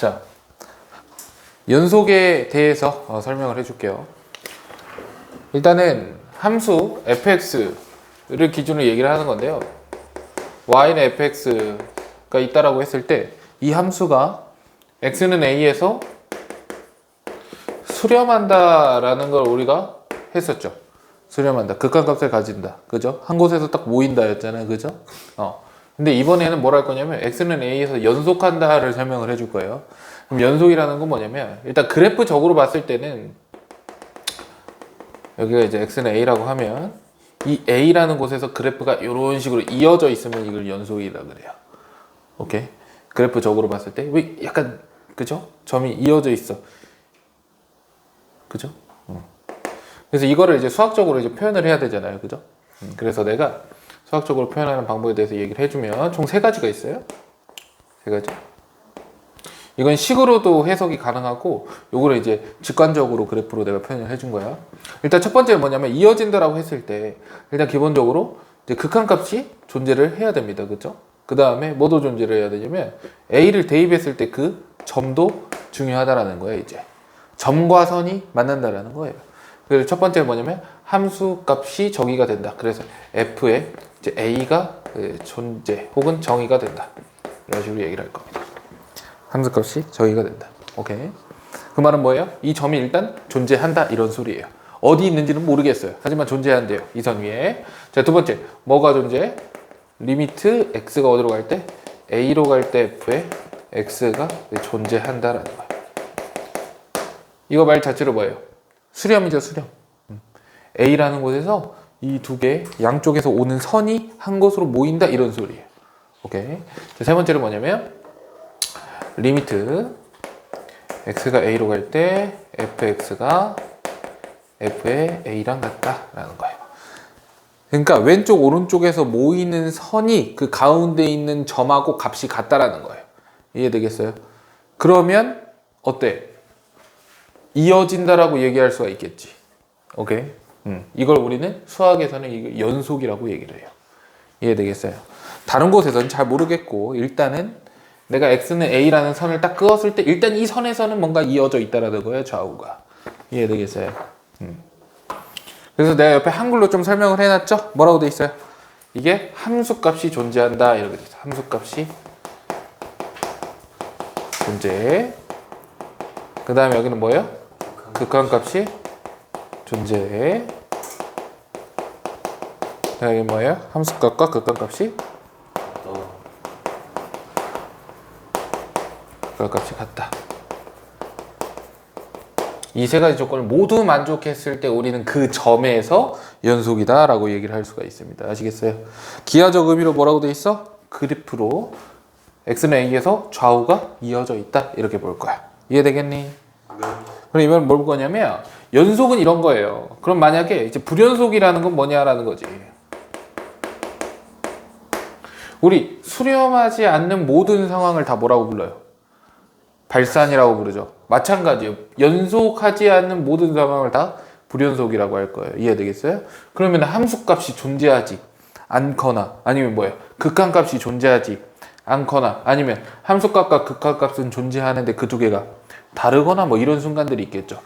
자, 연속에 대해서 설명을 해줄게요. 일단은 함수 fx를 기준으로 얘기를 하는 건데요. y는 fx가 있다라고 했을 때 이 함수가 x는 a에서 수렴한다라는 걸 우리가 했었죠. 수렴한다. 극한값을 가진다. 그죠? 한 곳에서 딱 모인다였잖아요. 그죠? 근데 이번에는 뭘 할 거냐면 x는 a에서 연속한다를 설명을 해줄 거예요. 그럼 연속이라는 건 뭐냐면 일단 그래프적으로 봤을 때는 여기가 이제 x는 a라고 하면 이 a라는 곳에서 그래프가 이런 식으로 이어져 있으면 이걸 연속이라 그래요. 오케이? 그래프적으로 봤을 때 왜 약간 그죠? 점이 이어져 있어. 그죠? 그래서 이거를 이제 수학적으로 이제 표현을 해야 되잖아요. 그죠? 그래서 내가 수학적으로 표현하는 방법에 대해서 얘기를 해주면 총 3가지가 있어요. 3가지. 이건 식으로도 해석이 가능하고 요거를 이제 직관적으로 그래프로 내가 표현을 해준 거야. 일단 첫 번째는 뭐냐면 이어진다라고 했을 때 일단 기본적으로 이제 극한값이 존재를 해야 됩니다. 그죠? 그 다음에 뭐도 존재를 해야 되냐면 A를 대입했을 때 그 점도 중요하다라는 거예요. 이제 점과 선이 만난다라는 거예요. 그래서 첫 번째는 뭐냐면 함수 값이 정의가 된다. 그래서 f에 이제 a가 존재 혹은 정의가 된다. 이런 식으로 얘기를 할 겁니다. 함수 값이 정의가 된다. 오케이. 그 말은 뭐예요? 이 점이 일단 존재한다 이런 소리예요. 어디 있는지는 모르겠어요. 하지만 존재한대요. 이 선 위에. 자, 두 번째 뭐가 존재해? 리미트 x가 어디로 갈 때? a로 갈 때 f에 x가 존재한다라는 거예요. 이거 말 자체로 뭐예요? 수렴이죠, 수렴. A라는 곳에서 이 두 개 양쪽에서 오는 선이 한 곳으로 모인다 이런 소리예요. 오케이. 세 번째는 뭐냐면 리미트 x가 a로 갈 때 fx가 f의 a랑 같다라는 거예요. 그러니까 왼쪽 오른쪽에서 모이는 선이 그 가운데 있는 점하고 값이 같다라는 거예요. 이해되겠어요? 그러면 어때? 이어진다라고 얘기할 수가 있겠지. 오케이. 이걸 우리는 수학에서는 이거 연속이라고 얘기를 해요. 이해되겠어요? 다른 곳에서는 잘 모르겠고 일단은 내가 x는 a라는 선을 딱 그었을 때 일단 이 선에서는 뭔가 이어져 있다라는 거예요. 좌우가. 이해되겠어요? 그래서 내가 옆에 한글로 좀 설명을 해놨죠? 뭐라고 돼 있어요? 이게 함수값이 존재한다 이렇게 돼 있어. 함수값이 존재. 그 다음에 여기는 뭐예요? 극한값이 존재해. 여기 뭐예요? 함수값과 극한값이 극한값이 같다. 이 3가지 조건을 모두 만족했을 때 우리는 그 점에서 연속이다 라고 얘기를 할 수가 있습니다. 아시겠어요? 기하적 의미로 뭐라고 돼 있어? 그래프로 x는 a에서 좌우가 이어져 있다 이렇게 볼 거야. 이해되겠니? 네. 그럼 이건 뭘 거냐면 연속은 이런 거예요. 그럼 만약에 이제 불연속이라는 건 뭐냐라는 거지. 우리 수렴하지 않는 모든 상황을 다 뭐라고 불러요? 발산이라고 부르죠. 마찬가지예요. 연속하지 않는 모든 상황을 다 불연속이라고 할 거예요. 이해되겠어요? 그러면 함수값이 존재하지 않거나 아니면 뭐예요? 극한값이 존재하지 않거나 아니면 함수값과 극한값은 존재하는데 그 두 개가 다르거나 뭐 이런 순간들이 있겠죠.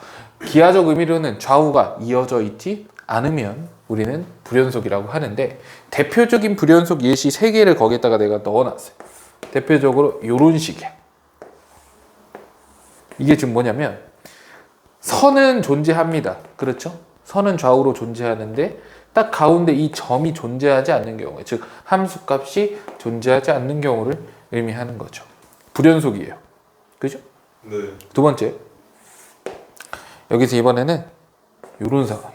기하적 의미로는 좌우가 이어져 있지 않으면 우리는 불연속이라고 하는데 대표적인 불연속 예시 3개를 거기에다가 내가 넣어놨어요. 대표적으로 이런 식이야. 이게 지금 뭐냐면 선은 존재합니다. 그렇죠? 선은 좌우로 존재하는데 딱 가운데 이 점이 존재하지 않는 경우, 즉 함수값이 존재하지 않는 경우를 의미하는 거죠. 불연속이에요. 그죠? 네. 두 번째, 여기서 이번에는 이런 상황이에요.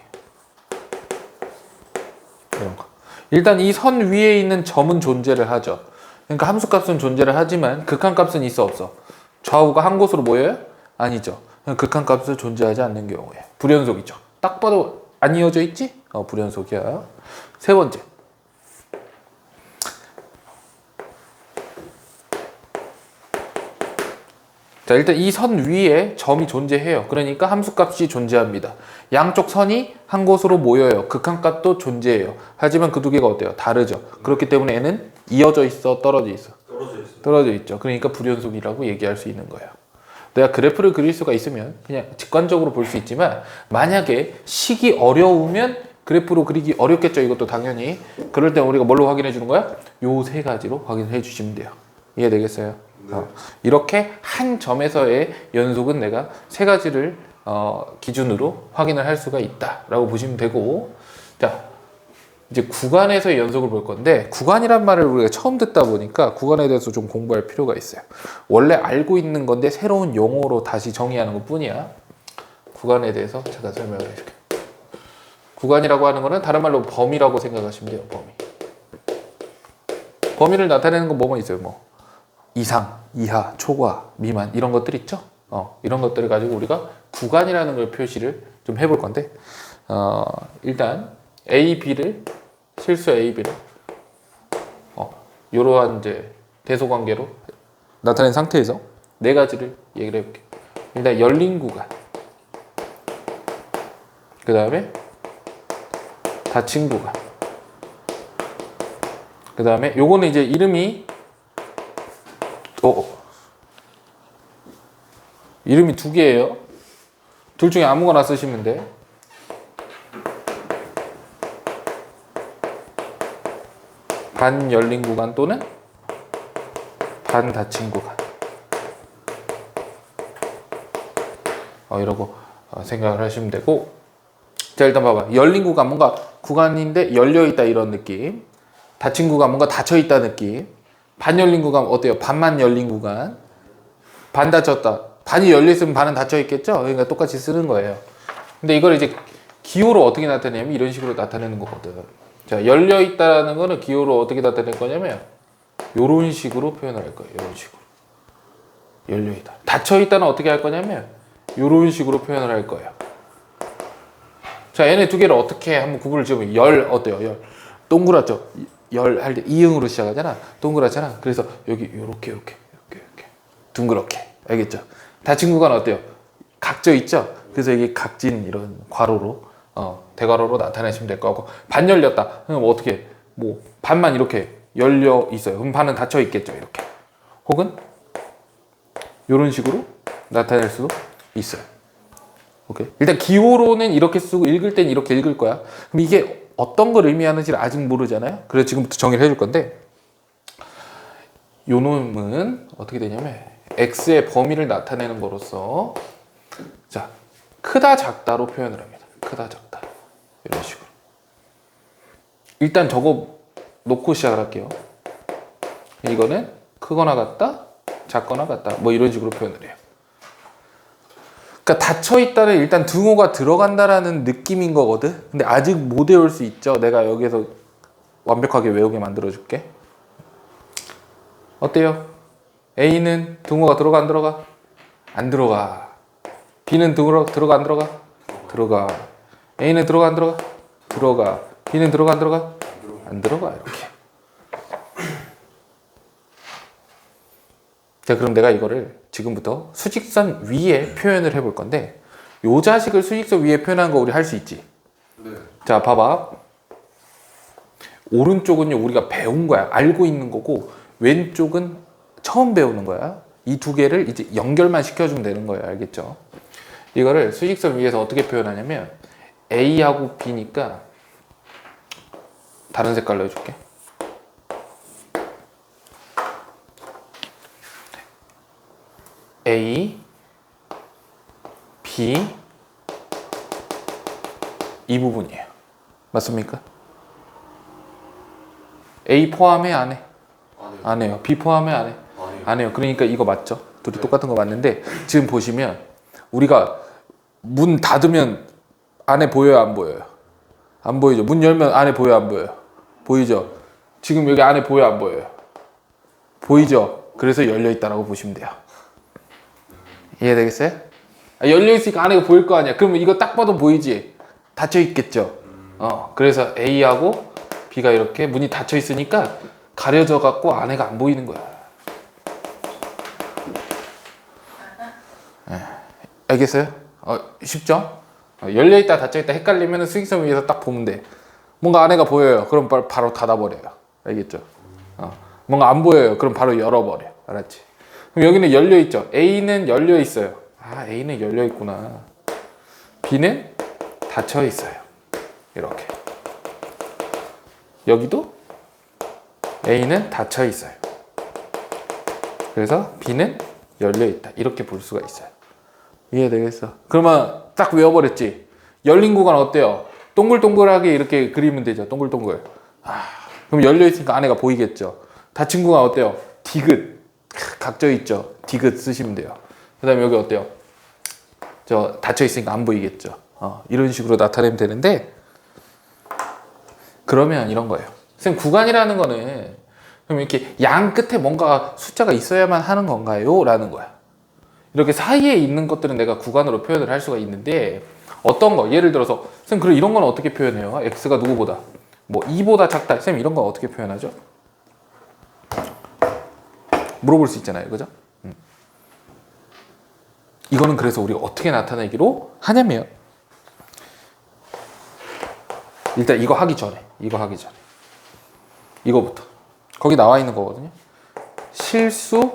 이런 거. 일단 이 선 위에 있는 점은 존재를 하죠. 그러니까 함수값은 존재를 하지만 극한값은 있어 없어? 좌우가 한 곳으로 모여요? 아니죠. 극한값은 존재하지 않는 경우에 불연속이죠. 딱 봐도 안 이어져 있지? 불연속이야. 세 번째, 자, 일단 이 선 위에 점이 존재해요. 그러니까 함수값이 존재합니다. 양쪽 선이 한 곳으로 모여요. 극한값도 존재해요. 하지만 그 두 개가 어때요? 다르죠. 그렇기 때문에 얘는 이어져 있어, 떨어져 있어? 떨어져 있어요. 떨어져 있죠. 그러니까 불연속이라고 얘기할 수 있는 거예요. 내가 그래프를 그릴 수가 있으면 그냥 직관적으로 볼 수 있지만 만약에 식이 어려우면 그래프로 그리기 어렵겠죠. 이것도 당연히. 그럴 때 우리가 뭘로 확인해 주는 거야? 요 세 가지로 확인해 주시면 돼요. 이해되겠어요? 네. 이렇게 한 점에서의 연속은 내가 세 가지를 기준으로 확인을 할 수가 있다라고 보시면 되고, 자 이제 구간에서의 연속을 볼 건데, 구간이란 말을 우리가 처음 듣다 보니까 구간에 대해서 좀 공부할 필요가 있어요. 원래 알고 있는 건데 새로운 용어로 다시 정의하는 것 뿐이야. 구간에 대해서 제가 설명을 해줄게요. 구간이라고 하는 거는 다른 말로 범위라고 생각하시면 돼요. 범위. 범위를 나타내는 건 뭐만 있어요? 뭐 이상, 이하, 초과, 미만 이런 것들 있죠? 이런 것들을 가지고 우리가 구간이라는 걸 표시를 좀 해볼 건데, 일단 A, B를 실수 A, B를 이러한 이제 대소관계로 나타낸 상태에서 네 가지를 얘기를 해볼게요. 일단 열린 구간, 그 다음에 닫힌 구간, 그 다음에 요거는 이제 이름이 이름이 두 개예요. 둘 중에 아무거나 쓰시면 돼. 반 열린 구간 또는 반 닫힌 구간. 이러고 생각을 하시면 되고, 자 일단 봐봐. 열린 구간 뭔가 구간인데 열려있다 이런 느낌, 닫힌 구간 뭔가 닫혀있다 느낌, 반 열린 구간 어때요? 반만 열린 구간, 반 닫혔다. 반이 열려있으면 반은 닫혀있겠죠? 그러니까 똑같이 쓰는 거예요. 근데 이걸 이제 기호로 어떻게 나타내냐면 이런 식으로 나타내는 거거든. 자, 열려있다는 거는 기호로 어떻게 나타낼 거냐면 이런 식으로 표현을 할 거예요. 이런 식으로. 열려있다. 닫혀있다는 어떻게 할 거냐면 이런 식으로 표현을 할 거예요. 자, 얘네 두 개를 어떻게 한번 구분을 지으면, 열 어때요? 열. 동그랗죠? 열 할 때 이응으로 시작하잖아. 동그랗잖아. 그래서 여기 요렇게 둥그렇게. 알겠죠? 닫힌 구간 어때요? 각져 있죠? 그래서 이게 각진 이런 괄호로 대괄호로 나타내시면 될 거고, 반 열렸다. 그럼 어떻게? 뭐 반만 이렇게 열려 있어요. 그럼 반은 닫혀 있겠죠? 이렇게. 혹은 이런 식으로 나타낼 수도 있어요. 오케이. 일단 기호로는 이렇게 쓰고 읽을 땐 이렇게 읽을 거야. 그럼 이게 어떤 걸 의미하는지를 아직 모르잖아요. 그래서 지금부터 정의를 해줄 건데, 요 놈은 어떻게 되냐면 x의 범위를 나타내는 거로서, 자 크다 작다로 표현을 합니다. 크다 작다 이런 식으로. 일단 저거 놓고 시작을 할게요. 이거는 크거나 같다, 작거나 같다, 뭐 이런 식으로 표현을 해요. 그러니까 닫혀있다는 일단 등호가 들어간다라는 느낌인 거거든. 근데 아직 못 외울 수 있죠. 내가 여기서 완벽하게 외우게 만들어줄게. 어때요? A는 등호가 들어가 안 들어가? 안 들어가. B는 들어가 안 들어가? 들어가. A는 들어가 안 들어가? 들어가. B는 들어가 안 들어가? 안 들어가. 이렇게. 자, 그럼 내가 이거를 지금부터 수직선 위에 표현을 해볼 건데, 요 자식을 수직선 위에 표현한 거 우리 할 수 있지? 네. 자, 봐봐. 오른쪽은요 우리가 배운 거야. 알고 있는 거고, 왼쪽은 처음 배우는 거야. 이 두 개를 이제 연결만 시켜주면 되는 거예요. 알겠죠? 이거를 수직선 위에서 어떻게 표현하냐면, A하고 B니까 다른 색깔로 해줄게. A, B 이 부분이에요. 맞습니까? A 포함해 안 해? 안 해요. B 포함해 안 해? 안 해요. 그러니까 이거 맞죠? 둘이 네. 똑같은 거 맞는데, 지금 보시면 우리가 문 닫으면 안에 보여요, 안 보여요? 안 보이죠? 문 열면 안에 보여요, 안 보여요? 보이죠? 지금 여기 안에 보여요, 안 보여요? 보이죠? 그래서 열려있다라고 보시면 돼요. 이해되겠어요? 열려있으니까 안에 보일 거 아니야. 그러면 이거 딱 봐도 보이지? 닫혀있겠죠? 그래서 A하고 B가 이렇게 문이 닫혀있으니까 가려져 갖고 안에가 안 보이는 거야. 알겠어요? 쉽죠? 열려있다 닫혀있다 헷갈리면 수직선 위에서 딱 보면 돼. 뭔가 안에가 보여요. 그럼 바로 닫아버려요. 알겠죠? 뭔가 안 보여요. 그럼 바로 열어버려. 알았지? 그럼 여기는 열려 있죠. A는 열려 있어요. 아, A는 열려 있구나. B는 닫혀 있어요. 이렇게. 여기도 A는 닫혀 있어요. 그래서 B는 열려 있다. 이렇게 볼 수가 있어요. 이해되겠어? 그러면 딱 외워버렸지. 열린 구간 어때요? 동글동글하게 이렇게 그리면 되죠. 동글동글. 그럼 열려 있으니까 안에가 보이겠죠. 닫힌 구간 어때요? 디귿. 각져 있죠. 디귿 쓰시면 돼요. 그 다음에 여기 어때요? 저 닫혀 있으니까 안 보이겠죠. 이런 식으로 나타내면 되는데, 그러면 이런 거예요. 선생님, 구간이라는 거는 그럼 이렇게 양 끝에 뭔가 숫자가 있어야만 하는 건가요? 라는 거야. 이렇게 사이에 있는 것들은 내가 구간으로 표현을 할 수가 있는데, 어떤 거, 예를 들어서 선생님, 그럼 이런 건 어떻게 표현해요? x가 누구보다? 뭐 2보다 작다. 선생님, 이런 건 어떻게 표현하죠? 물어볼 수 있잖아요. 그죠? 이거는 그래서 우리가 어떻게 나타내기로 하냐면, 일단 이거 하기 전에 이거부터 거기 나와 있는 거거든요. 실수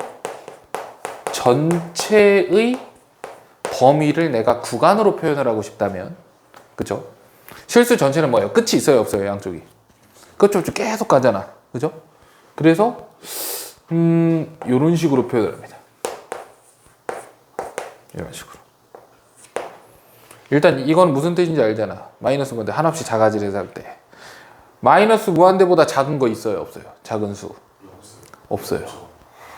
전체의 범위를 내가 구간으로 표현을 하고 싶다면, 그죠? 실수 전체는 뭐예요? 끝이 있어요, 없어요? 양쪽이 끝이 없이 계속 가잖아, 그죠? 그래서 이런 식으로 표현을 합니다. 이런 식으로. 일단 이건 무슨 뜻인지 알잖아. 마이너스 건데 한없이 작아지려서 할 때 마이너스 무한대보다 작은 거 있어요, 없어요? 작은 수 없어요.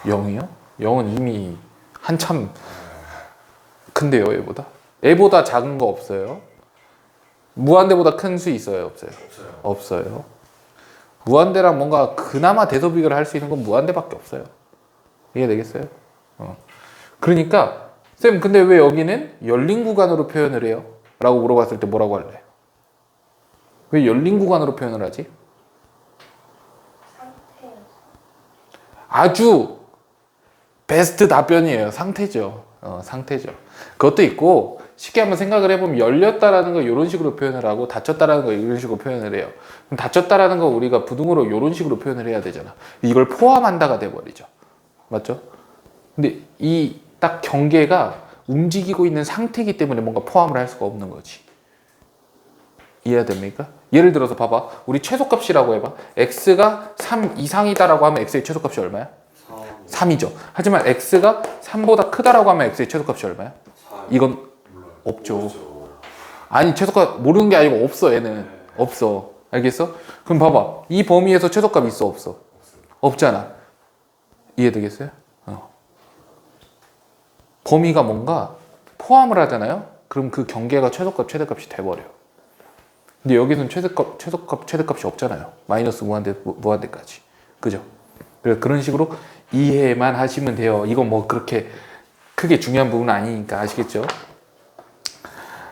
0이요? 0은 이미 한참 큰데요. 얘보다 작은 거 없어요. 무한대보다 큰 수 있어요, 없어요? 없어요. 무한대랑 뭔가 그나마 대소비교를 할 수 있는 건 무한대밖에 없어요. 이해되겠어요? 그러니까 쌤, 근데 왜 여기는 열린 구간으로 표현을 해요? 라고 물어봤을 때 뭐라고 할래? 왜 열린 구간으로 표현을 하지? 아주 베스트 답변이에요. 상태죠. 상태죠. 그것도 있고, 쉽게 한번 생각을 해보면 열렸다라는 거 이런 식으로 표현을 하고 닫혔다라는 거 이런 식으로 표현을 해요. 그럼 닫혔다라는 거 우리가 부등으로 이런 식으로 표현을 해야 되잖아. 이걸 포함한다가 돼버리죠. 맞죠? 근데 이 딱 경계가 움직이고 있는 상태이기 때문에 뭔가 포함을 할 수가 없는 거지. 이해됩니까? 예를 들어서 봐봐. 우리 최소값이라고 해봐. x가 3 이상이다라고 하면 x의 최소값이 얼마야? 3이죠. 하지만 x가 3보다 크다라고 하면 x의 최소값이 얼마야? 이건 없죠. 아니, 최소값 모르는 게 아니고 없어, 얘는. 없어. 알겠어? 그럼 봐봐. 이 범위에서 최소값 있어, 없어? 없잖아. 이해되겠어요? 범위가 뭔가 포함을 하잖아요? 그럼 그 경계가 최소값, 최대값이 돼버려요. 근데 여기서는 최소값, 최대값이 없잖아요. 마이너스 무한대까지. 그죠? 그래서 그런 식으로 이해만 하시면 돼요. 이건 뭐 그렇게 크게 중요한 부분은 아니니까. 아시겠죠?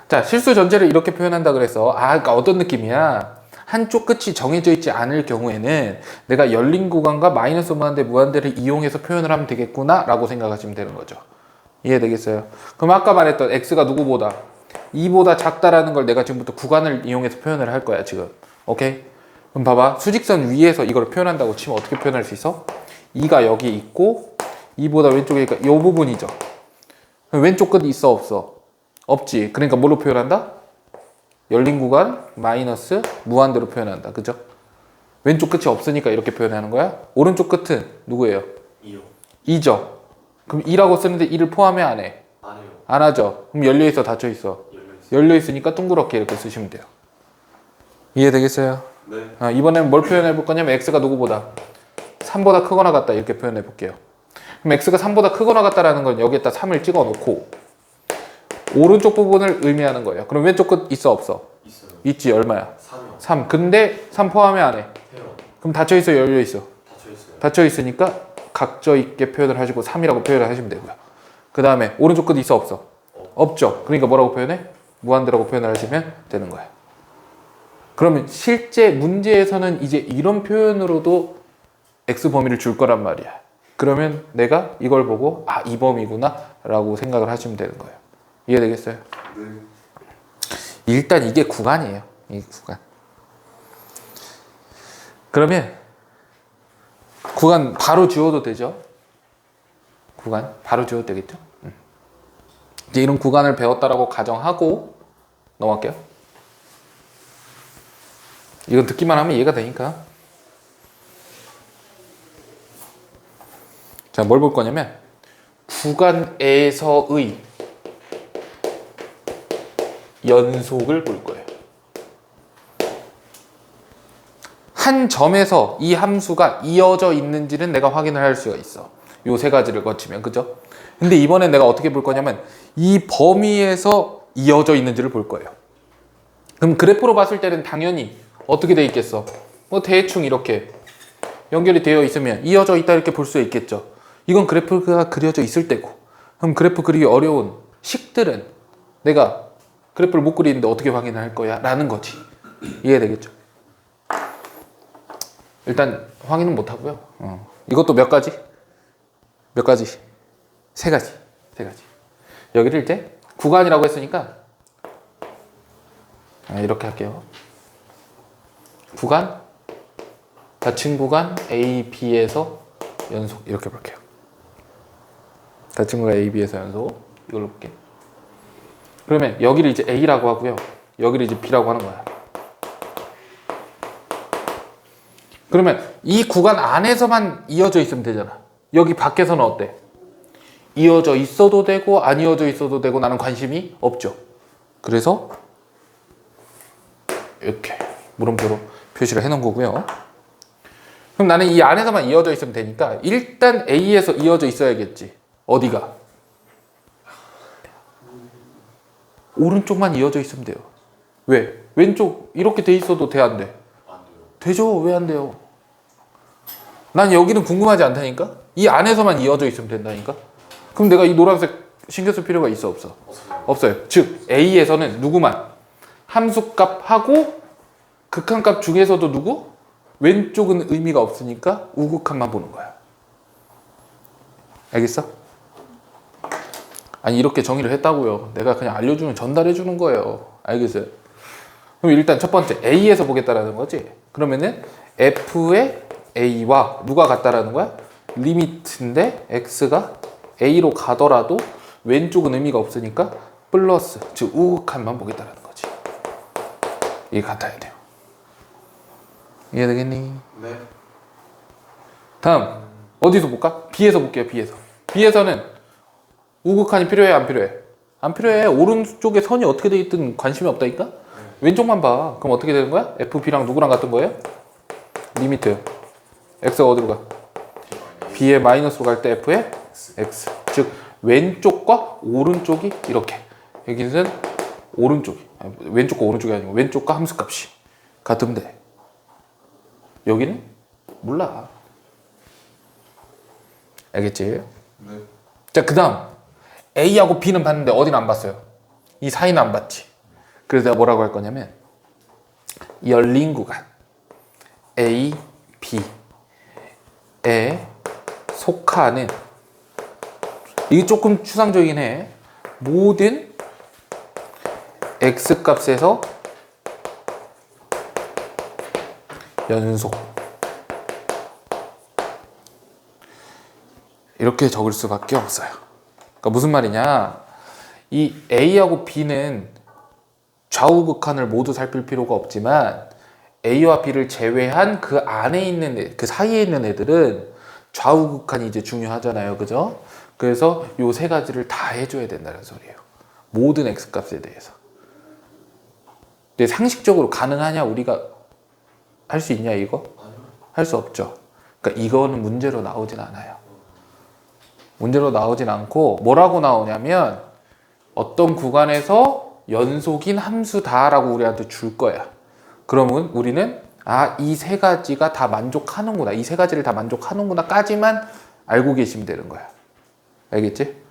자, 실수 전체를 이렇게 표현한다 그래서, 그러니까 어떤 느낌이야? 한쪽 끝이 정해져 있지 않을 경우에는 내가 열린 구간과 마이너스 무한대를 이용해서 표현을 하면 되겠구나 라고 생각하시면 되는 거죠. 이해되겠어요? 그럼 아까 말했던 x가 누구보다 2보다 작다라는 걸 내가 지금부터 구간을 이용해서 표현을 할 거야, 지금. 오케이? 그럼 봐봐. 수직선 위에서 이걸 표현한다고 치면 어떻게 표현할 수 있어? 2가 여기 있고 2보다 왼쪽이니까 이 부분이죠. 그럼 왼쪽 끝 있어, 없어? 없지. 그러니까 뭘로 표현한다? 열린 구간 마이너스 무한대로 표현한다. 그죠? 왼쪽 끝이 없으니까 이렇게 표현하는 거야. 오른쪽 끝은 누구예요? 2요. 2죠. 그럼 2라고 쓰는데 2를 포함해, 안 해? 안 해요. 안 하죠. 그럼 열려있어, 닫혀있어? 열려있으니까 둥그렇게 이렇게 쓰시면 돼요. 이해되겠어요? 네. 이번에는 뭘 표현해 볼 거냐면 x가 누구보다? 3보다 크거나 같다, 이렇게 표현해 볼게요. 그럼 x가 3보다 크거나 같다라는 건 여기에다 3을 찍어 놓고 오른쪽 부분을 의미하는 거예요. 그럼 왼쪽 끝 있어, 없어? 있어요. 있지. 얼마야? 3이요. 3. 근데 3 포함해, 안 해? 해요. 그럼 닫혀있어, 열려있어? 닫혀있어요. 닫혀있으니까 각져 있게 표현을 하시고 3이라고 표현을 하시면 되고요. 그 다음에 오른쪽 끝 있어, 없어? 없죠. 그러니까 뭐라고 표현해? 무한대라고 표현을 하시면 되는 거예요. 그러면 실제 문제에서는 이제 이런 표현으로도 x 범위를 줄 거란 말이야. 그러면 내가 이걸 보고 이 범위구나 라고 생각을 하시면 되는 거예요. 이해되겠어요? 네. 일단 이게 구간이에요. 이 구간. 그러면 구간 바로 지워도 되죠? 구간 바로 지워도 되겠죠? 이제 이런 구간을 배웠다라고 가정하고 넘어갈게요. 이건 듣기만 하면 이해가 되니까. 자, 뭘 볼 거냐면 구간에서의 연속을 볼 거예요. 한 점에서 이 함수가 이어져 있는지는 내가 확인을 할 수가 있어. 요 세 가지를 거치면, 그죠? 근데 이번엔 내가 어떻게 볼 거냐면 이 범위에서 이어져 있는지를 볼 거예요. 그럼 그래프로 봤을 때는 당연히 어떻게 돼 있겠어? 뭐 대충 이렇게 연결이 되어 있으면 이어져 있다 이렇게 볼 수 있겠죠. 이건 그래프가 그려져 있을 때고, 그럼 그래프 그리기 어려운 식들은 내가 그래프를 못 그리는데 어떻게 확인할 거야? 라는 거지. 이해되겠죠? 일단 확인은 못 하고요. 이것도 몇 가지? 몇 가지? 세 가지. 여기를 이제 구간이라고 했으니까 이렇게 할게요. 구간, 닫힌 구간 A, B에서 연속 이렇게 볼게요. 닫힌 구간 A, B에서 연속 이걸로 볼게요. 그러면 여기를 이제 A라고 하고요. 여기를 이제 B라고 하는 거야. 그러면 이 구간 안에서만 이어져 있으면 되잖아. 여기 밖에서는 어때? 이어져 있어도 되고 안 이어져 있어도 되고 나는 관심이 없죠. 그래서 이렇게 물음표로 표시를 해놓은 거고요. 그럼 나는 이 안에서만 이어져 있으면 되니까 일단 A에서 이어져 있어야겠지. 어디가? 오른쪽만 이어져 있으면 돼요. 왜? 왼쪽 이렇게 돼 있어도 돼, 안 돼? 안 돼요. 되죠. 왜 안 돼요? 난 여기는 궁금하지 않다니까? 이 안에서만 이어져 있으면 된다니까? 그럼 내가 이 노란색 신경 쓸 필요가 있어, 없어? 없어요. 즉 A에서는 누구만? 함수값하고 극한값 중에서도 누구? 왼쪽은 의미가 없으니까 우극한만 보는 거야. 알겠어? 아니 이렇게 정의를 했다고요. 내가 그냥 알려주면 전달해 주는 거예요. 알겠어요? 그럼 일단 첫 번째 A에서 보겠다라는 거지. 그러면은 F의 A와 누가 같다라는 거야? 리미트인데 X가 A로 가더라도 왼쪽은 의미가 없으니까 플러스, 즉 우극한만 보겠다라는 거지. 이게 같아야 돼요. 이해되겠니? 네. 다음 어디서 볼까? B에서 볼게요. B에서는 우극한이 필요해, 안 필요해? 안 필요해. 오른쪽에 선이 어떻게 돼 있든 관심이 없다니까? 왼쪽만 봐. 그럼 어떻게 되는 거야? FB랑 누구랑 같은 거예요? 리미트 X가 어디로 가? B의 마이너스로 갈 때 F의 X. 즉 왼쪽과 오른쪽이 이렇게. 여기는 왼쪽과 오른쪽이 아니고 왼쪽과 함수값이 같으면 돼. 여기는 몰라. 알겠지? 네. 자, 그 다음 A하고 B는 봤는데 어디는 안 봤어요? 이 사이는 안 봤지. 그래서 내가 뭐라고 할 거냐면 열린 구간 A, B에 속하는, 이게 조금 추상적이긴 해. 모든 X값에서 연속. 이렇게 적을 수밖에 없어요. 그러니까 무슨 말이냐? 이 A하고 B는 좌우 극한을 모두 살필 필요가 없지만 A와 B를 제외한 그 안에 있는 그 사이에 있는 애들은 좌우 극한이 이제 중요하잖아요, 그죠? 그래서 요 세 가지를 다 해줘야 된다는 소리예요. 모든 X 값에 대해서. 근데 상식적으로 가능하냐? 우리가 할 수 있냐 이거? 할 수 없죠. 그러니까 이거는 문제로 나오진 않아요. 문제로 나오진 않고 뭐라고 나오냐면 어떤 구간에서 연속인 함수다라고 우리한테 줄 거야. 그러면 우리는 이 세 가지가 다 만족하는구나, 이 세 가지를 다 만족하는구나 까지만 알고 계시면 되는 거야. 알겠지?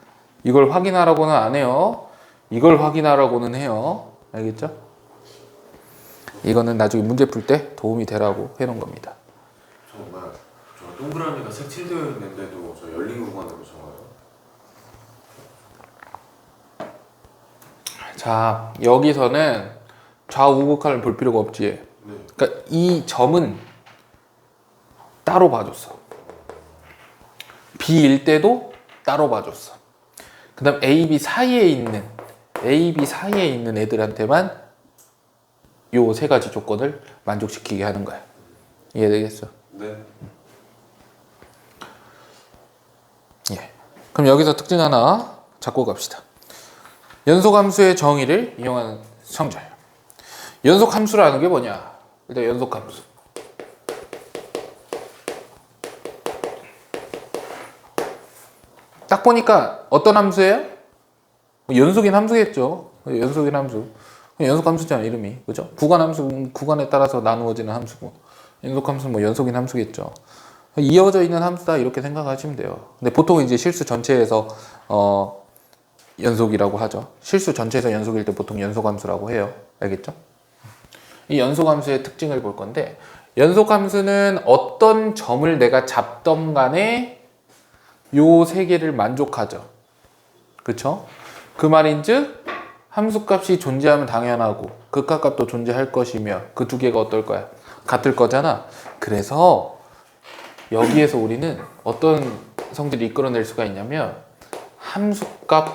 이걸 확인하라고는 안 해요. 이걸 확인하라고는 해요. 알겠죠? 이거는 나중에 문제 풀 때 도움이 되라고 해놓은 겁니다. 저 동그라미가 색칠되어 있는데도 저 열린 구간으로 적어요. 자, 여기서는 좌우극한을 볼 필요가 없지. 네. 그러니까 이 점은 따로 봐줬어. B일 때도 따로 봐줬어. 그 다음 A, B 사이에 있는 애들한테만 요 세 가지 조건을 만족시키게 하는 거야. 이해되겠어? 네. 예. 그럼 여기서 특징 하나 잡고 갑시다. 연속함수의 정의를 이용하는 성질. 연속함수라는 게 뭐냐? 일단 연속함수. 딱 보니까 어떤 함수예요? 연속인 함수겠죠. 연속인 함수. 연속함수잖아 이름이. 그죠? 구간함수, 구간에 따라서 나누어지는 함수고. 연속함수는 뭐 연속인 함수겠죠. 이어져 있는 함수다 이렇게 생각하시면 돼요. 근데 보통 이제 실수 전체에서 연속이라고 하죠. 실수 전체에서 연속일 때 보통 연속함수라고 해요. 알겠죠? 이 연속함수의 특징을 볼 건데, 연속함수는 어떤 점을 내가 잡던 간에 요 세 개를 만족하죠. 그쵸? 그 말인즉 함수값이 존재하면 당연하고 극한값도 존재할 것이며 그 두 개가 어떨 거야? 같을 거잖아. 그래서 여기에서 우리는 어떤 성질을 이끌어낼 수가 있냐면 함수값을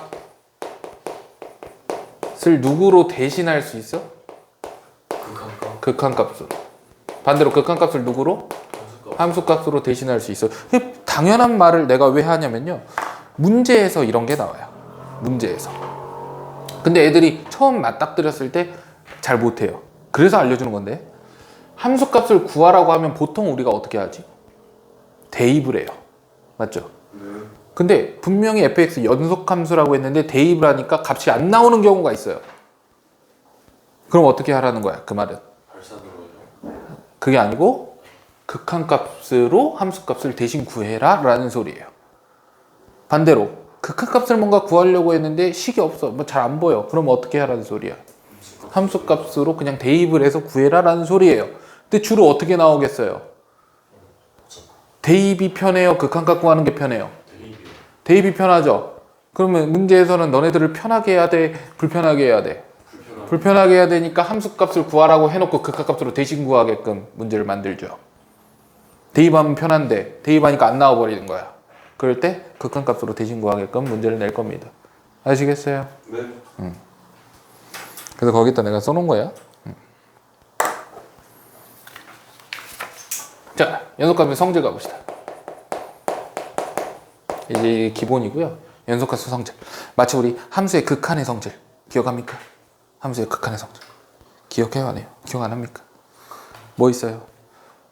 누구로 대신할 수 있어? 극한값. 극한값으로. 반대로 극한값을 누구로? 함수값. 함수값으로 대신할 수 있어. 당연한 말을 내가 왜 하냐면요. 문제에서 이런 게 나와요. 문제에서. 근데 애들이 처음 맞닥뜨렸을 때 잘 못해요. 그래서 알려주는 건데, 함수값을 구하라고 하면 보통 우리가 어떻게 하지? 대입을 해요. 맞죠? 네. 근데 분명히 fx 연속함수라고 했는데 대입을 하니까 값이 안 나오는 경우가 있어요. 그럼 어떻게 하라는 거야? 그 말은 발산으로요. 그게 아니고 극한값으로 함수값을 대신 구해라 라는 소리예요. 반대로 극한값을 뭔가 구하려고 했는데 식이 없어, 뭐 잘 안 보여. 그럼 어떻게 하라는 소리야? 함수값으로 그냥 대입을 해서 구해라 라는 소리예요. 근데 주로 어떻게 나오겠어요? 대입이 편해요? 극한값 구하는 게 편해요? 대입이요. 대입이 편하죠? 그러면 문제에서는 너네들을 편하게 해야 돼? 불편하게 해야 돼? 불편하게 해야 되니까 함수값을 구하라고 해놓고 극한값으로 대신 구하게끔 문제를 만들죠. 대입하면 편한데 대입하니까 안 나와버리는 거야. 그럴 때 극한값으로 대신 구하게끔 문제를 낼 겁니다. 아시겠어요? 네. 그래서 거기다 내가 써놓은 거야. 자, 연속함수 성질 가봅시다. 이제 기본이고요. 연속함수 성질. 마치 우리 함수의 극한의 성질 기억합니까? 함수의 극한의 성질. 기억해요, 안 해요? 기억 안 합니까? 뭐 있어요?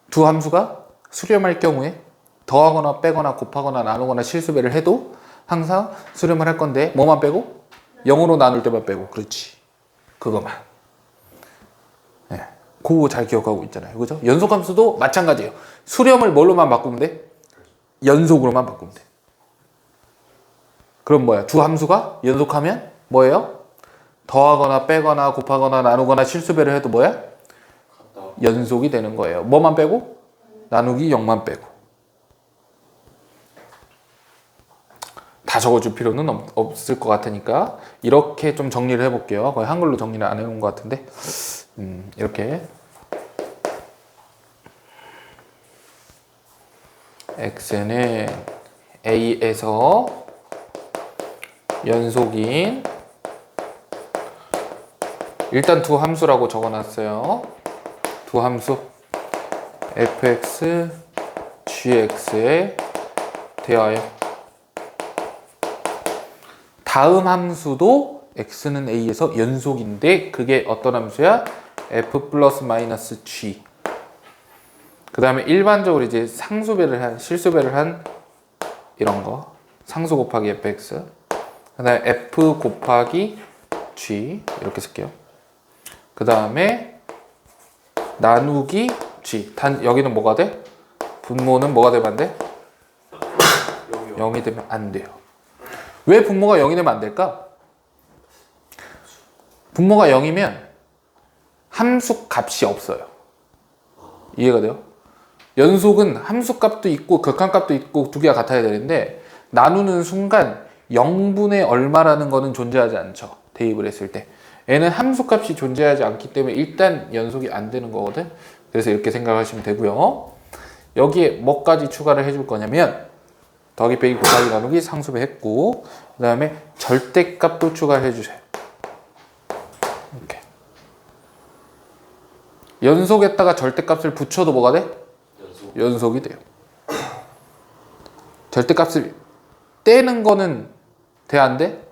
두 함수가 수렴할 경우에 더하거나 빼거나 곱하거나 나누거나 실수배를 해도 항상 수렴을 할 건데 뭐만 빼고? 0으로 나눌 때만 빼고. 그렇지. 그거만. 네. 그거 잘 기억하고 있잖아요. 그죠? 연속함수도 마찬가지예요. 수렴을 뭘로만 바꾸면 돼? 연속으로만 바꾸면 돼. 그럼 뭐야? 두 함수가 연속하면 뭐예요? 더하거나 빼거나 곱하거나 나누거나 실수배를 해도 뭐야? 연속이 되는 거예요. 뭐만 빼고? 나누기 0만 빼고. 다 적어줄 필요는 없을 것 같으니까 이렇게 좀 정리를 해볼게요. 거의 한글로 정리를 안 해놓은 것 같은데 이렇게 x는 a에서 연속인 일단 두 함수라고 적어놨어요. 두 함수 fx, gx에 대하여 다음 함수도 x는 a에서 연속인데 그게 어떤 함수야? f 플러스 마이너스 g. 그 다음에 일반적으로 이제 상수배를 한 실수배를 한 이런 거 상수 곱하기 fx. 그 다음에 f 곱하기 g 이렇게 쓸게요. 그 다음에 나누기 g. 단 여기는 뭐가 돼? 분모는 뭐가 되면 안 돼? 0이 되면 안 돼요. 왜 분모가 0이 되면 안 될까? 분모가 0이면 함수 값이 없어요. 이해가 돼요? 연속은 함수 값도 있고 극한값도 있고 두 개가 같아야 되는데 나누는 순간 0분의 얼마라는 거는 존재하지 않죠. 대입을 했을 때. 얘는 함수 값이 존재하지 않기 때문에 일단 연속이 안 되는 거거든. 그래서 이렇게 생각하시면 되고요. 여기에 뭐까지 추가를 해줄 거냐면 더하기 빼기 곱하기 나누기 상수배 했고, 그 다음에 절대값도 추가해 주세요. 이렇게 연속에다가 절대값을 붙여도 뭐가 돼? 연속이 돼요. 절대값을 떼는 거는 돼, 안 돼?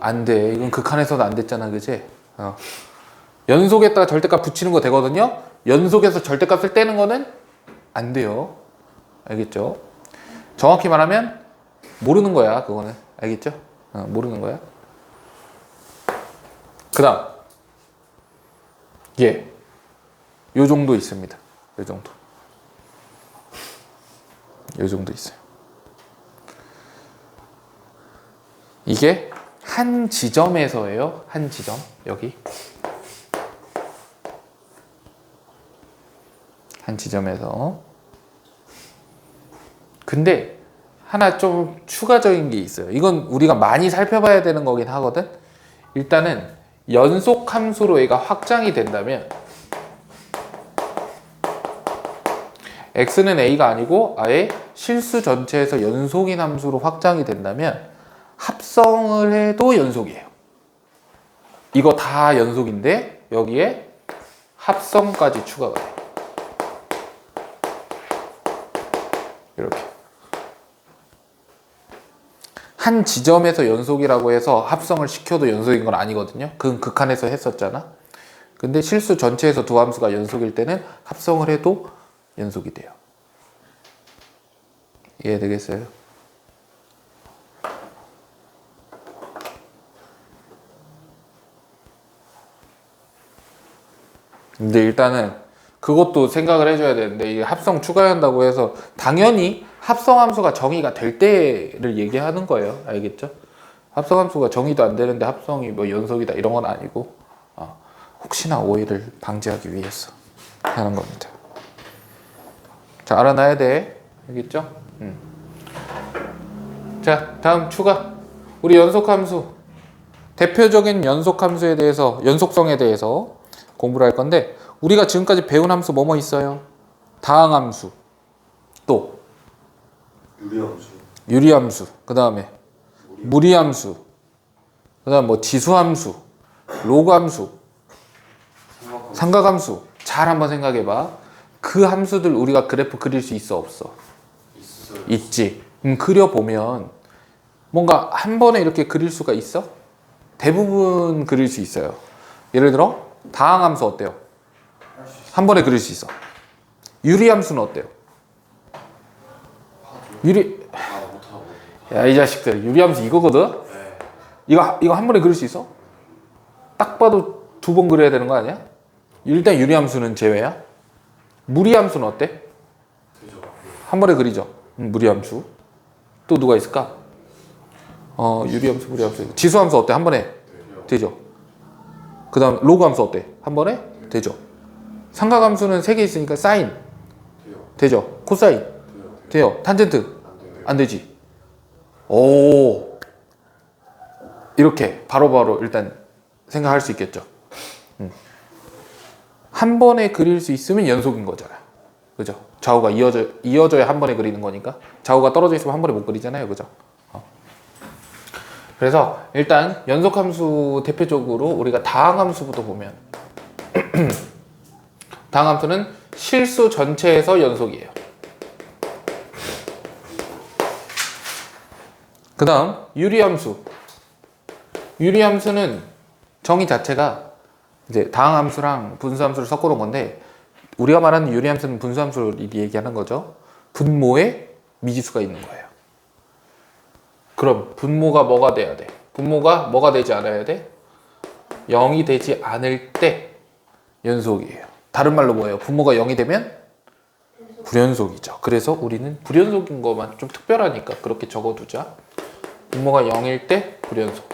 안 돼. 이건 극한에서는 안 됐잖아, 그치? 연속에다가 절대값 붙이는 거 되거든요. 연속에서 절대값을 떼는 거는 안 돼요. 알겠죠? 정확히 말하면 모르는 거야, 그거는. 알겠죠? 모르는 거야. 그 다음 예, 요 정도 있습니다. 요 정도. 요 정도 있어요. 이게 한 지점에서예요. 한 지점. 여기. 한 지점에서. 근데 하나 좀 추가적인 게 있어요. 이건 우리가 많이 살펴봐야 되는 거긴 하거든. 일단은 연속 함수로 얘가 확장이 된다면 x는 a가 아니고 아예 실수 전체에서 연속인 함수로 확장이 된다면 합성을 해도 연속이에요. 이거 다 연속인데 여기에 합성까지 추가가 돼요. 이렇게 한 지점에서 연속이라고 해서 합성을 시켜도 연속인 건 아니거든요. 그건 극한에서 했었잖아. 근데 실수 전체에서 두 함수가 연속일 때는 합성을 해도 연속이 돼요. 이해되겠어요? 근데 일단은 그것도 생각을 해줘야 되는데, 이 합성 추가한다고 해서 당연히 합성함수가 정의가 될 때를 얘기하는 거예요. 알겠죠? 합성함수가 정의도 안 되는데 합성이 뭐 연속이다 이런 건 아니고, 혹시나 오해를 방지하기 위해서 하는 겁니다. 자, 알아놔야 돼. 알겠죠? 자, 다음 추가. 우리 연속함수, 대표적인 연속함수에 대해서, 연속성에 대해서 공부를 할 건데, 우리가 지금까지 배운 함수 뭐뭐 있어요? 다항함수, 또 유리함수, 그 다음에 무리함수, 그 다음 뭐 지수함수, 로그함수, 삼각함수. 잘 한번 생각해봐. 그 함수들 우리가 그래프 그릴 수 있어, 없어? 있지. 그려보면 뭔가 한 번에 이렇게 그릴 수가 있어? 대부분 그릴 수 있어요. 예를 들어 다항함수 어때요? 한 번에 그릴 수 있어. 유리함수는 어때요? 야, 이 자식들, 유리함수 이거거든? 이거 한 번에 그릴 수 있어? 딱 봐도 두 번 그려야 되는 거 아니야? 일단 유리함수는 제외야. 무리함수는 어때? 한 번에 그리죠. 무리함수. 또 누가 있을까? 유리함수, 무리함수. 지수함수 어때? 한 번에 되죠. 그 다음 로그함수 어때? 한 번에 되죠. 삼각함수는 3개 있으니까 사인 되죠. 코사인 돼요. 탄젠트 안 되지. 오, 이렇게 바로바로 일단 생각할 수 있겠죠. 한 번에 그릴 수 있으면 연속인 거잖아요. 그죠? 좌우가 이어져야 한 번에 그리는 거니까. 좌우가 떨어져 있으면 한 번에 못 그리잖아요. 그죠? 그래서 일단 연속함수 대표적으로 우리가 다항함수부터 보면 다항함수는 실수 전체에서 연속이에요. 그 다음 유리함수. 유리함수는 정의 자체가 이제 다항함수랑 분수함수를 섞어놓은 건데, 우리가 말하는 유리함수는 분수함수를 얘기하는 거죠. 분모에 미지수가 있는 거예요. 그럼 분모가 뭐가 돼야 돼? 분모가 뭐가 되지 않아야 돼? 0이 되지 않을 때 연속이에요. 다른 말로 뭐예요? 분모가 0이 되면 불연속이죠. 그래서 우리는 불연속인 것만 좀 특별하니까 그렇게 적어두자. 분모가 0일 때 불연속.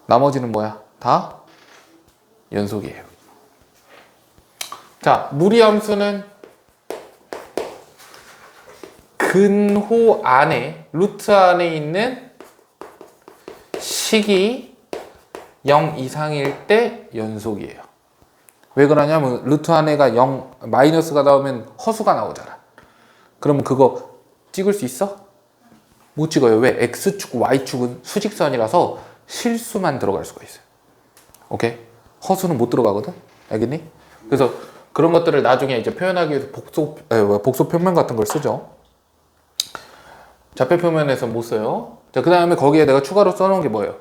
나머지는 뭐야? 다 연속이에요. 자, 무리함수는 근호 안에, 루트 안에 있는 식이 0 이상일 때 연속이에요. 왜 그러냐면 루트 안에가 0 마이너스가 나오면 허수가 나오잖아. 그러면 그거 찍을 수 있어? 못 찍어요. 왜? x축, y축은 수직선이라서 실수만 들어갈 수가 있어요. 오케이? 허수는 못 들어가거든? 알겠니? 그래서 그런 것들을 나중에 이제 표현하기 위해서 복소 표면 같은 걸 쓰죠. 좌표 표면에서 못 써요. 자, 그 다음에 거기에 내가 추가로 써놓은 게 뭐예요?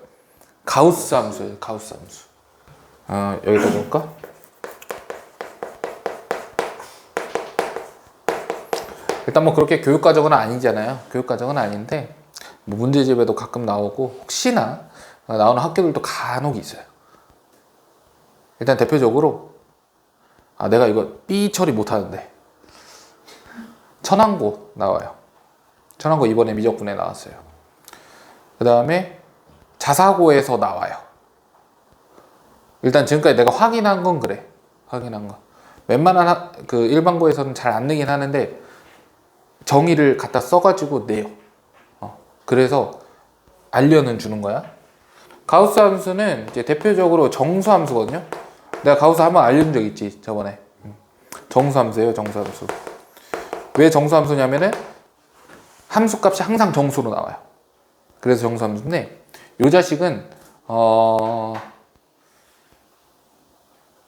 가우스 함수예요. 가우스 함수. 여기다 볼까? 일단 뭐 그렇게 교육과정은 아니잖아요. 교육과정은 아닌데 뭐 문제집에도 가끔 나오고 혹시나 나오는 학교들도 간혹 있어요. 일단 대표적으로 내가 이거 B 처리 못하는데 천왕고 나와요. 천왕고 이번에 미적분에 나왔어요. 그 다음에 자사고에서 나와요. 일단 지금까지 내가 확인한 건 그래. 확인한 거. 웬만한 그 일반고에서는 잘 안 내긴 하는데 정의를 갖다 써가지고 내요. 그래서 알려는 주는 거야. 가우스 함수는 이제 대표적으로 정수 함수거든요. 내가 가우스 한번 알려준 적 있지 저번에. 정수 함수예요. 정수 함수. 왜 정수 함수냐면은 함수 값이 항상 정수로 나와요. 그래서 정수 함수인데 이 자식은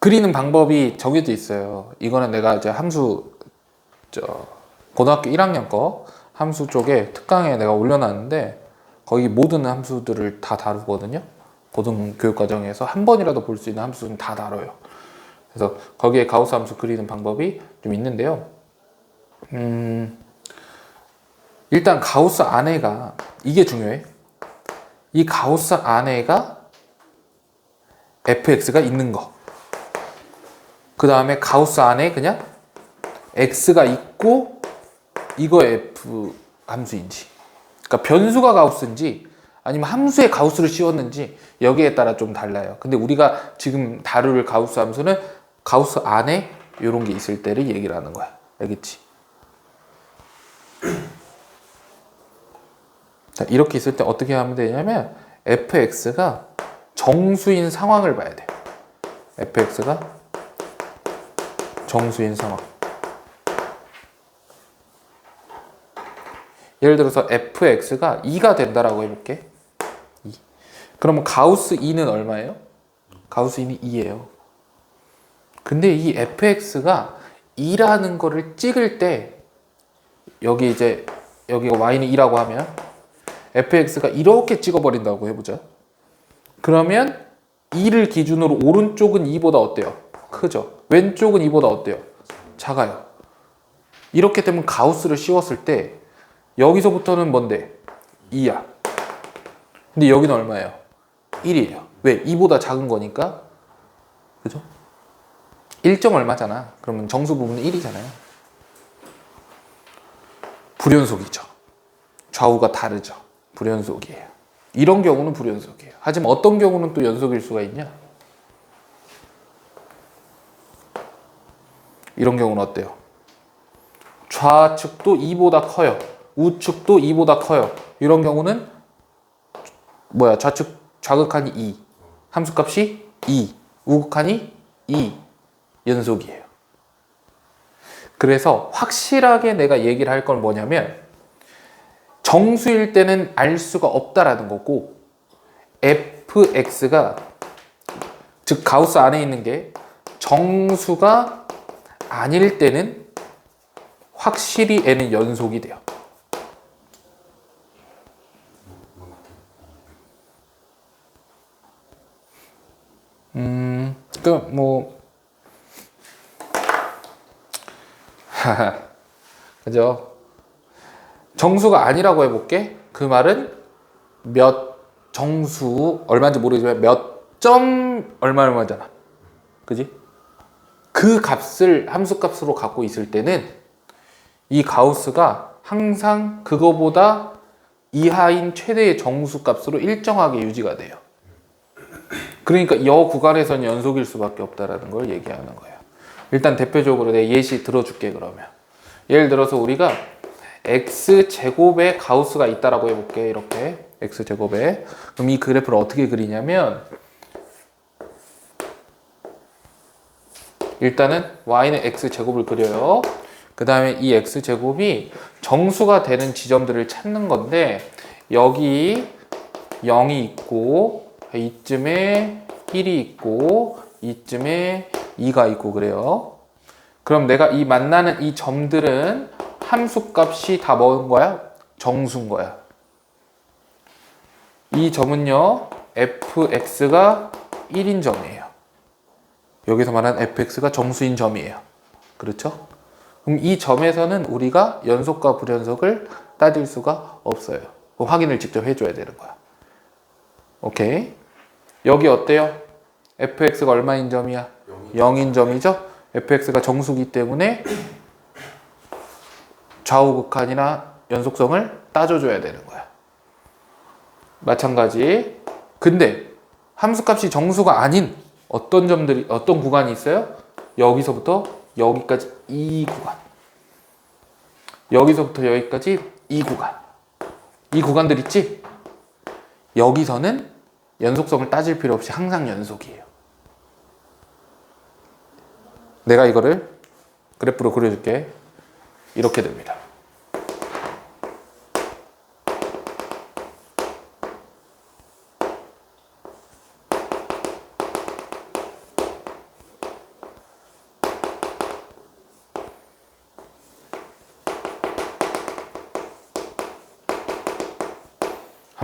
그리는 방법이 정해져 있어요. 이거는 내가 이제 함수 고등학교 1학년 거 함수 쪽에 특강에 내가 올려놨는데 거기 모든 함수들을 다 다루거든요. 고등교육과정에서 한 번이라도 볼 수 있는 함수는 다 다뤄요. 그래서 거기에 가우스 함수 그리는 방법이 좀 있는데요. 일단 가우스 안에가 이게 중요해. 이 가우스 안에가 fx가 있는 거. 그 다음에 가우스 안에 그냥 x가 있고 이거 f 함수인지, 그러니까 변수가 가우스인지 아니면 함수에 가우스를 씌웠는지 여기에 따라 좀 달라요. 근데 우리가 지금 다룰 가우스 함수는 가우스 안에 이런 게 있을 때를 얘기를 하는 거야. 알겠지? 자, 이렇게 있을 때 어떻게 하면 되냐면 fx가 정수인 상황을 봐야 돼. fx가 정수인 상황. 예를 들어서 fx가 2가 된다라고 해볼게. 2. 그러면 가우스 2는 얼마예요? 가우스 2는 2예요. 근데 이 fx가 2라는 거를 찍을 때 여기 이제 여기가 y는 2라고 하면 fx가 이렇게 찍어버린다고 해보자. 그러면 2를 기준으로 오른쪽은 2보다 어때요? 크죠? 왼쪽은 2보다 어때요? 작아요. 이렇게 되면 가우스를 씌웠을 때 여기서부터는 뭔데? 2야. 근데 여기는 얼마예요? 1이에요. 왜? 2보다 작은 거니까. 그죠? 1점 얼마잖아. 그러면 정수 부분은 1이잖아요. 불연속이죠. 좌우가 다르죠. 불연속이에요. 이런 경우는 불연속이에요. 하지만 어떤 경우는 또 연속일 수가 있냐? 이런 경우는 어때요? 좌측도 2보다 커요. 우측도 2보다 커요. 이런 경우는 뭐야? 좌측 좌극한이 2, 함수값이 2, 우극한이 2 연속이에요. 그래서 확실하게 내가 얘기를 할 건 뭐냐면 정수일 때는 알 수가 없다라는 거고 fx가 즉 가우스 안에 있는 게 정수가 아닐 때는 확실히 n은 연속이 돼요. 뭐 그죠? 정수가 아니라고 해볼게. 그 말은 몇 정수 얼마인지 모르지만 몇 점 얼마잖아. 그지? 그 값을 함수 값으로 갖고 있을 때는 이 가우스가 항상 그거보다 이하인 최대의 정수 값으로 일정하게 유지가 돼요. 그러니까 이 구간에서는 연속일 수밖에 없다라는 걸 얘기하는 거예요. 일단 대표적으로 내 예시 들어줄게. 그러면 예를 들어서 우리가 x제곱에 가우스가 있다라고 해볼게. 이렇게 x제곱에. 그럼 이 그래프를 어떻게 그리냐면 일단은 y는 x제곱을 그려요. 그 다음에 이 x제곱이 정수가 되는 지점들을 찾는 건데 여기 0이 있고 이쯤에 1이 있고 이쯤에 2가 있고 그래요. 그럼 내가 이 만나는 이 점들은 함수값이 다 뭐인 거야? 정수인 거야. 이 점은요 fx가 1인 점이에요. 여기서 말하는 fx가 정수인 점이에요. 그렇죠? 그럼 이 점에서는 우리가 연속과 불연속을 따질 수가 없어요. 확인을 직접 해줘야 되는 거야. 오케이. 여기 어때요? fx가 얼마인 점이야? 0인 점이죠? fx가 정수기 때문에 좌우 극한이나 연속성을 따져줘야 되는 거야. 마찬가지. 근데 함수값이 정수가 아닌 어떤 점들이, 어떤 구간이 있어요? 여기서부터 여기까지 이 구간. 여기서부터 여기까지 이 구간. 이 구간들 있지? 여기서는 연속성을 따질 필요 없이 항상 연속이에요. 내가 이거를 그래프로 그려줄게. 이렇게 됩니다.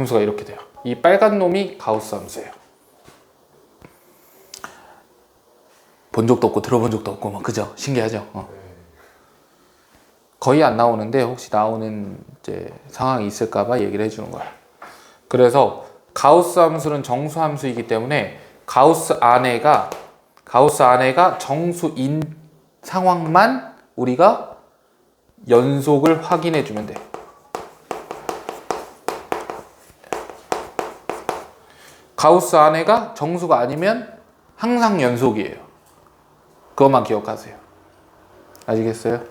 함수가 이렇게 돼요. 이 빨간 놈이 가우스 함수예요. 본 적도 없고 들어본 적도 없고 막 그죠? 신기하죠? 거의 안 나오는데 혹시 나오는 이제 상황이 있을까봐 얘기를 해주는 거야. 그래서 가우스 함수는 정수 함수이기 때문에 가우스 안에가 정수인 상황만 우리가 연속을 확인해 주면 돼. 가우스 안에가 정수가 아니면 항상 연속이에요. 그것만 기억하세요. 아시겠어요?